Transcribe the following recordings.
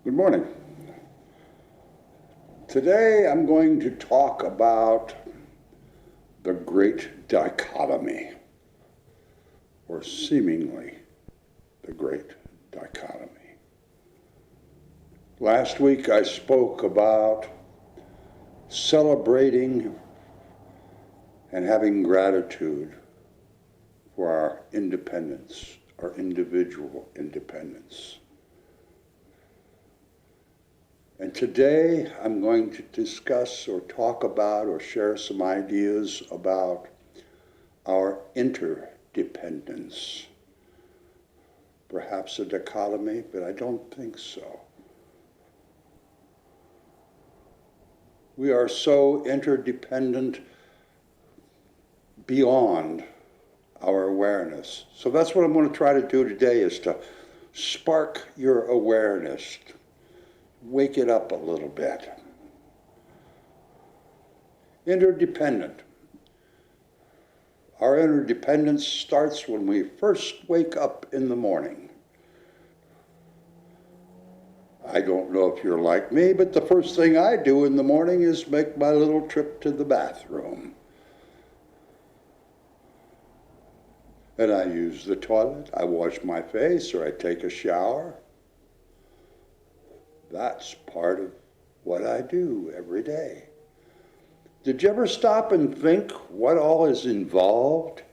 Good morning. Today I'm going to talk about the Great Dichotomy, or seemingly the Great Dichotomy. Last week I spoke about celebrating and having gratitude for our independence, our individual independence. And today I'm going to discuss or talk about or share some ideas about our interdependence. Perhaps a dichotomy, but I don't think so. We are so interdependent beyond our awareness. So that's what I'm going to try to do today, is to spark your awareness, wake it up a little bit. Interdependent. Our interdependence starts when we first wake up in the morning. I don't know if you're like me, but the first thing I do in the morning is make my little trip to the bathroom. And I use the toilet, I wash my face, or I take a shower. That's part of what I do every day. Did you ever stop and think what all is involved?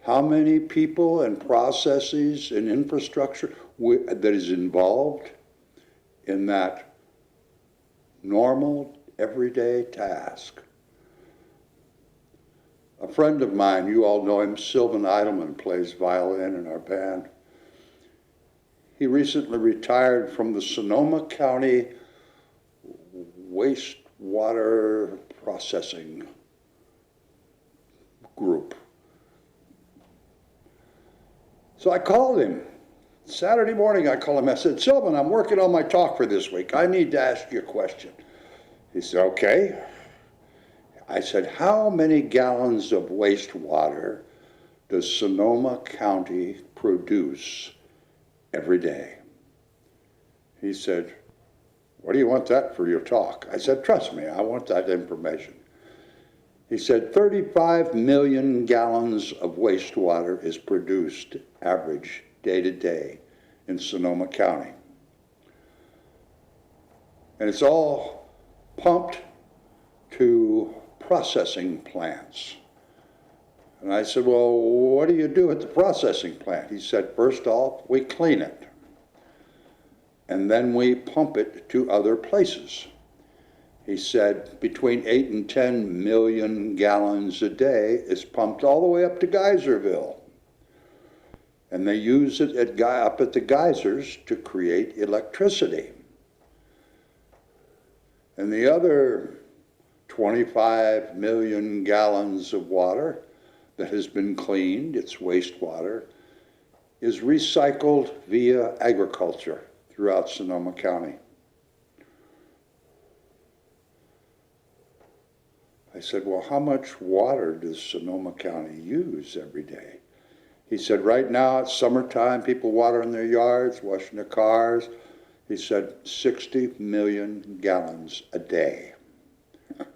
How many people and processes and infrastructure that is involved in that normal, everyday task? A friend of mine, you all know him, Sylvan Eidelman, plays violin in our band. He recently retired from the Sonoma County wastewater processing group. So I called him. Saturday morning I called him. I said, Sylvan, I'm working on my talk for this week. I need to ask you a question. He said, okay. I said, how many gallons of wastewater does Sonoma County produce every day? He said, what do you want that for your talk? I said, trust me, I want that information. He said, 35 million gallons of wastewater is produced average day to day in Sonoma County. And it's all pumped to processing plants. And I said, well, what do you do at the processing plant? He said, first off, we clean it. And then we pump it to other places. He said between 8 and 10 million gallons a day is pumped all the way up to Geyserville. And they use it up at the geysers to create electricity. And the other 25 million gallons of water that has been cleaned, it's wastewater, is recycled via agriculture throughout Sonoma County. I said, well, how much water does Sonoma County use every day? He said, right now it's summertime, people watering their yards, washing their cars. He said, 60 million gallons a day. And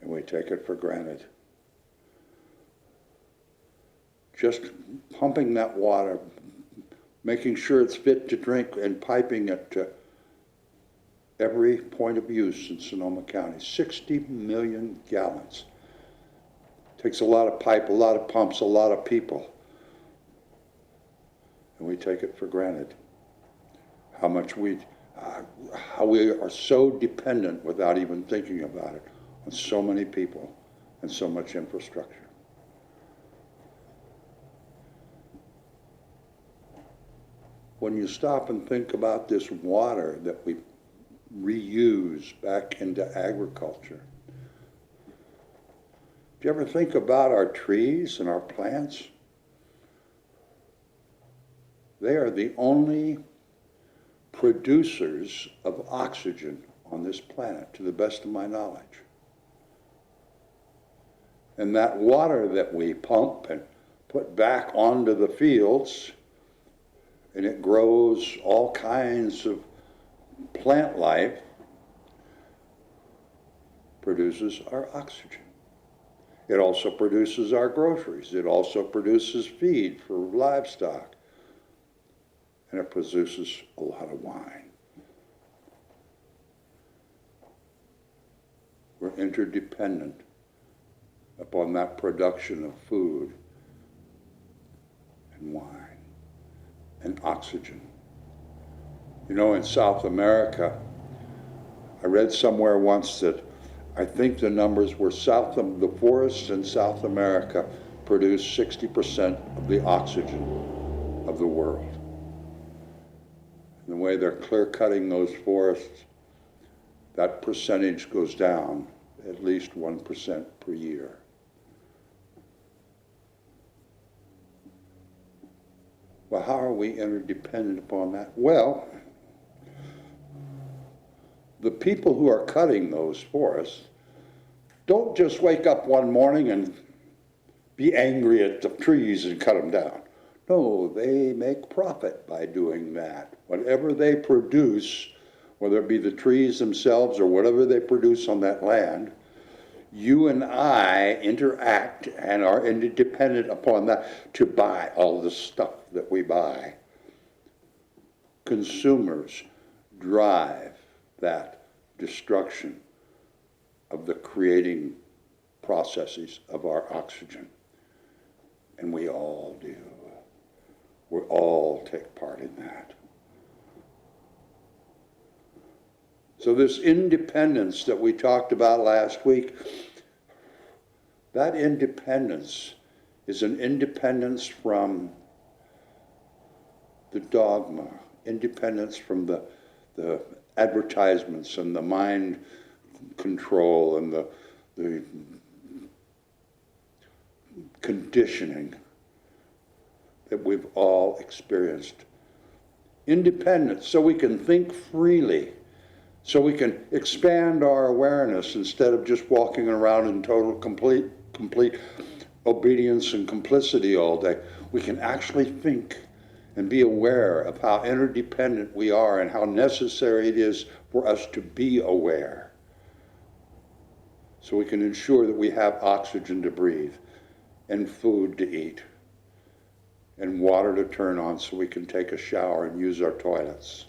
we take it for granted. Just pumping that water, making sure it's fit to drink, and piping it to every point of use in Sonoma County. 60 million gallons. Takes a lot of pipe, a lot of pumps, a lot of people. And we take it for granted. How we are so dependent without even thinking about it on so many people and so much infrastructure. When you stop and think about this water that we reuse back into agriculture, do you ever think about our trees and our plants? They are the only producers of oxygen on this planet, to the best of my knowledge. And that water that we pump and put back onto the fields and it grows all kinds of plant life, produces our oxygen. It also produces our groceries. It also produces feed for livestock. And it produces a lot of wine. We're interdependent upon that production of food and wine and oxygen. You know, in South America, I read somewhere once that I think the numbers were the forests in South America produce 60% of the oxygen of the world. And the way they're clear-cutting those forests, that percentage goes down at least 1% per year. Well, how are we interdependent upon that? Well, the people who are cutting those forests don't just wake up one morning and be angry at the trees and cut them down. No, they make profit by doing that. Whatever they produce, whether it be the trees themselves or whatever they produce on that land, you and I interact and are interdependent upon that to buy all the stuff that we buy. Consumers drive that destruction of the creating processes of our oxygen. And we all do. We all take part in that. So this independence that we talked about last week, that independence is an independence from the dogma, independence from the advertisements and the mind control and the conditioning that we've all experienced. Independence, so we can think freely, so we can expand our awareness instead of just walking around in total, complete obedience and complicity all day. We can actually think and be aware of how interdependent we are and how necessary it is for us to be aware, so we can ensure that we have oxygen to breathe and food to eat and water to turn on so we can take a shower and use our toilets.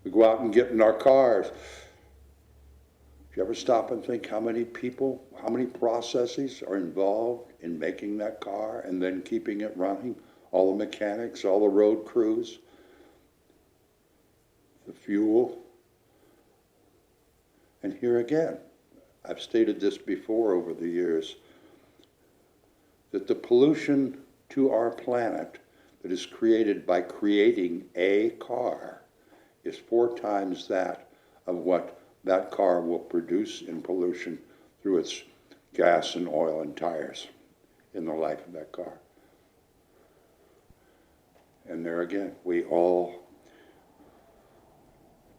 We go out and get in our cars. Do you ever stop and think how many people, how many processes are involved in making that car and then keeping it running? All the mechanics, all the road crews, the fuel. And here again, I've stated this before over the years, that the pollution to our planet that is created by creating a car is 4 times that of what that car will produce in pollution through its gas and oil and tires in the life of that car. And there again, we all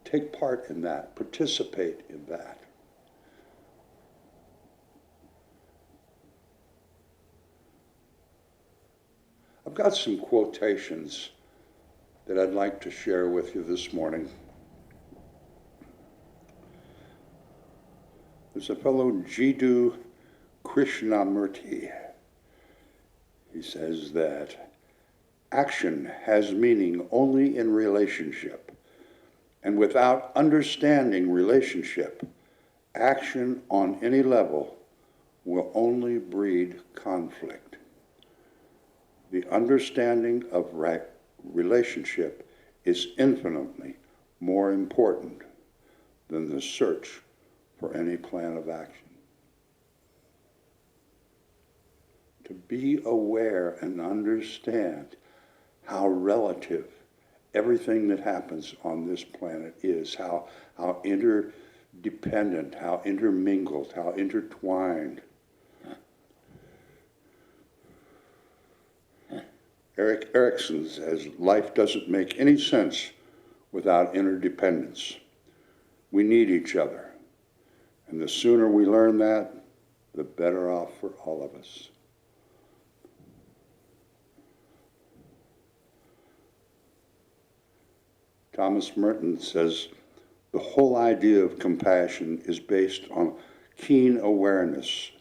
take part in that, participate in that. I've got some quotations that I'd like to share with you this morning. There's a fellow, Jiddu Krishnamurti. He says that action has meaning only in relationship, and without understanding relationship, action on any level will only breed conflict. The understanding of relationship is infinitely more important than the search for any plan of action. To be aware and understand how relative everything that happens on this planet is, how interdependent, how intermingled, how intertwined. Erik Erikson says, life doesn't make any sense without interdependence. We need each other. And the sooner we learn that, the better off for all of us. Thomas Merton says, the whole idea of compassion is based on keen awareness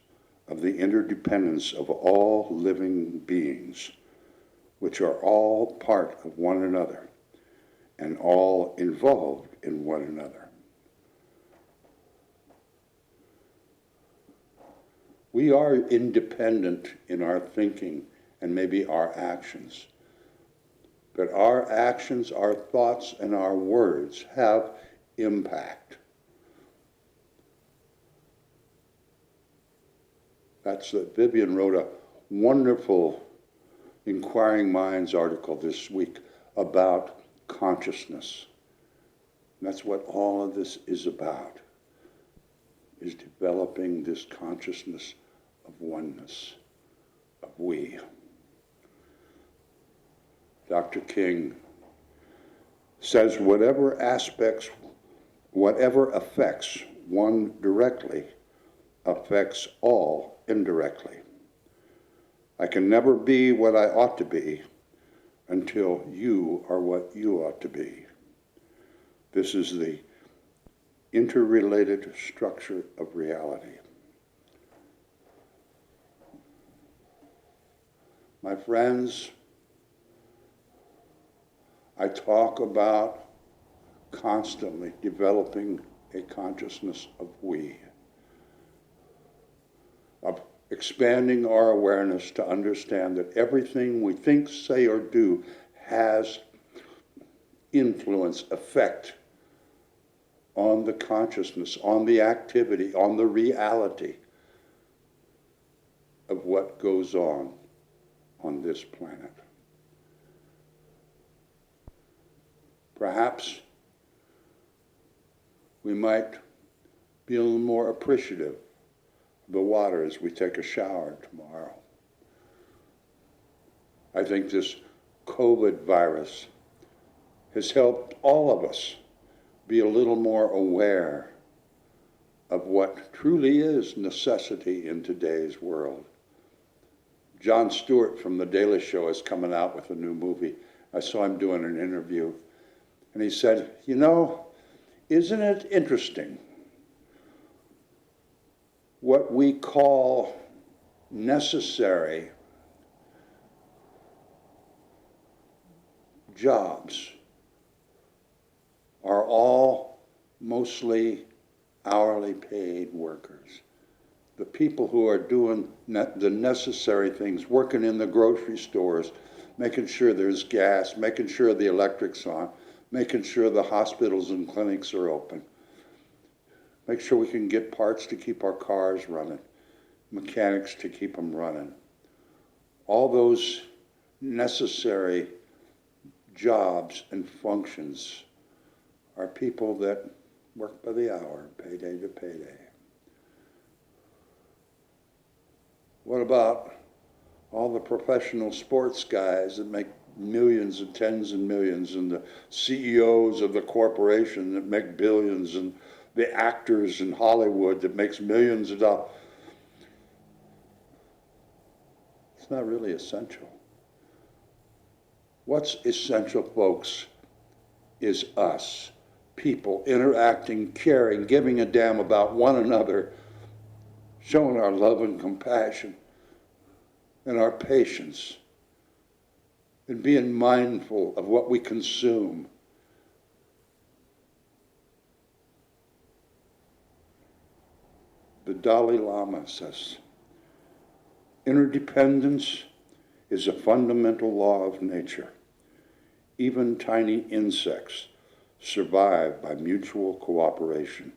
of the interdependence of all living beings, which are all part of one another and all involved in one another. We are independent in our thinking and maybe our actions, but our actions, our thoughts, and our words have impact. That's that Vivian wrote a wonderful Inquiring Minds article this week about consciousness. And that's what all of this is about, is developing this consciousness of oneness, of we. Dr. King says whatever affects one directly affects all indirectly. I can never be what I ought to be until you are what you ought to be. This is the interrelated structure of reality. My friends, I talk about constantly developing a consciousness of we, of expanding our awareness to understand that everything we think, say, or do has influence, effect on the consciousness, on the activity, on the reality of what goes on this planet. Perhaps we might be a little more appreciative of the water as we take a shower tomorrow. I think this COVID virus has helped all of us be a little more aware of what truly is necessity in today's world. Jon Stewart from The Daily Show is coming out with a new movie. I saw him doing an interview, and he said, you know, isn't it interesting what we call necessary jobs are all mostly hourly paid workers. The people who are doing the necessary things, working in the grocery stores, making sure there's gas, making sure the electric's on, making sure the hospitals and clinics are open, make sure we can get parts to keep our cars running, mechanics to keep them running. All those necessary jobs and functions are people that work by the hour, payday to payday. What about all the professional sports guys that make millions and tens of millions, and the CEOs of the corporation that make billions, and the actors in Hollywood that makes millions of dollars? It's not really essential. What's essential, folks, is us, people interacting, caring, giving a damn about one another, showing our love and compassion and our patience, and being mindful of what we consume. The Dalai Lama says, interdependence is a fundamental law of nature. Even tiny insects survive by mutual cooperation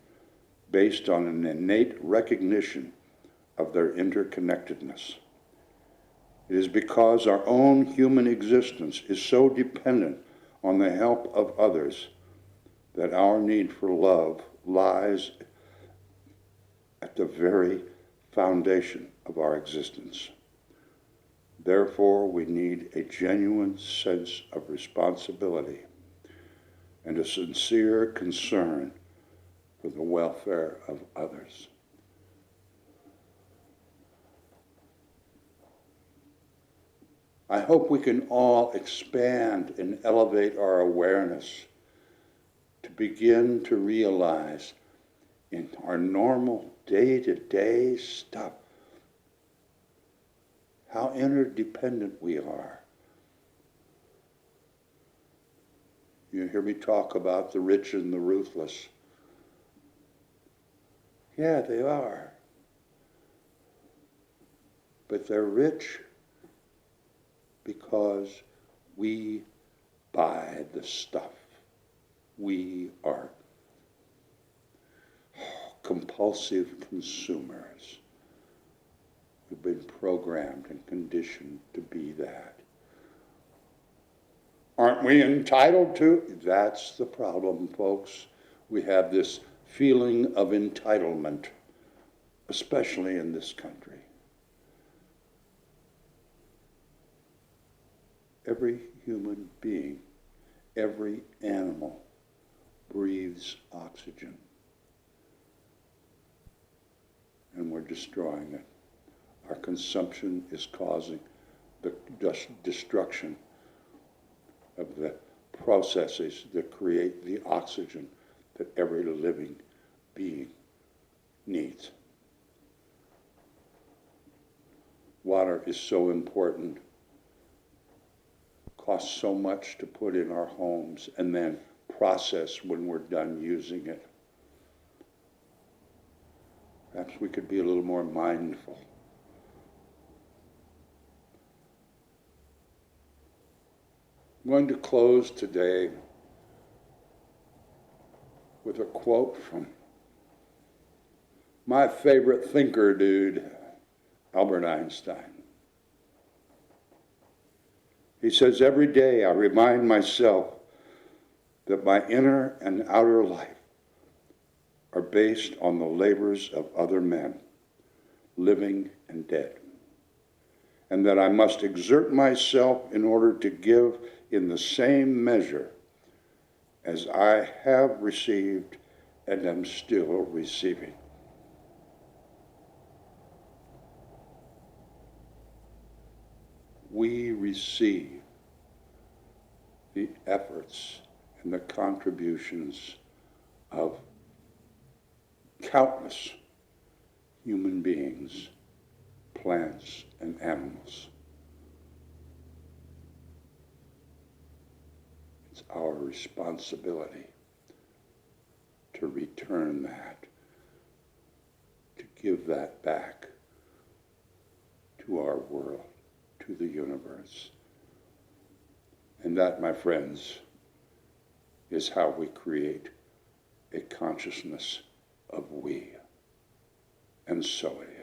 based on an innate recognition of their interconnectedness. It is because our own human existence is so dependent on the help of others that our need for love lies at the very foundation of our existence. Therefore, we need a genuine sense of responsibility and a sincere concern for the welfare of others. I hope we can all expand and elevate our awareness begin to realize in our normal day-to-day stuff how interdependent we are. You hear me talk about the rich and the ruthless. Yeah, they are. But they're rich because we buy the stuff. We are compulsive consumers. We've been programmed and conditioned to be that. Aren't we entitled to? That's the problem, folks. We have this feeling of entitlement, especially in this country. Every human being, every animal breathes oxygen. And we're destroying it. Our consumption is causing the destruction of the processes that create the oxygen that every living being needs. Water is so important, costs so much to put in our homes and then process when we're done using it. Perhaps we could be a little more mindful. I'm going to close today with a quote from my favorite thinker dude, Albert Einstein. He says, every day I remind myself that my inner and outer life are based on the labors of other men, living and dead, and that I must exert myself in order to give in the same measure as I have received and am still receiving. We receive the efforts and the contributions of countless human beings, plants, and animals. It's our responsibility to return that, to give that back to our world, to the universe. And that, my friends, is how we create a consciousness of we. And so it is.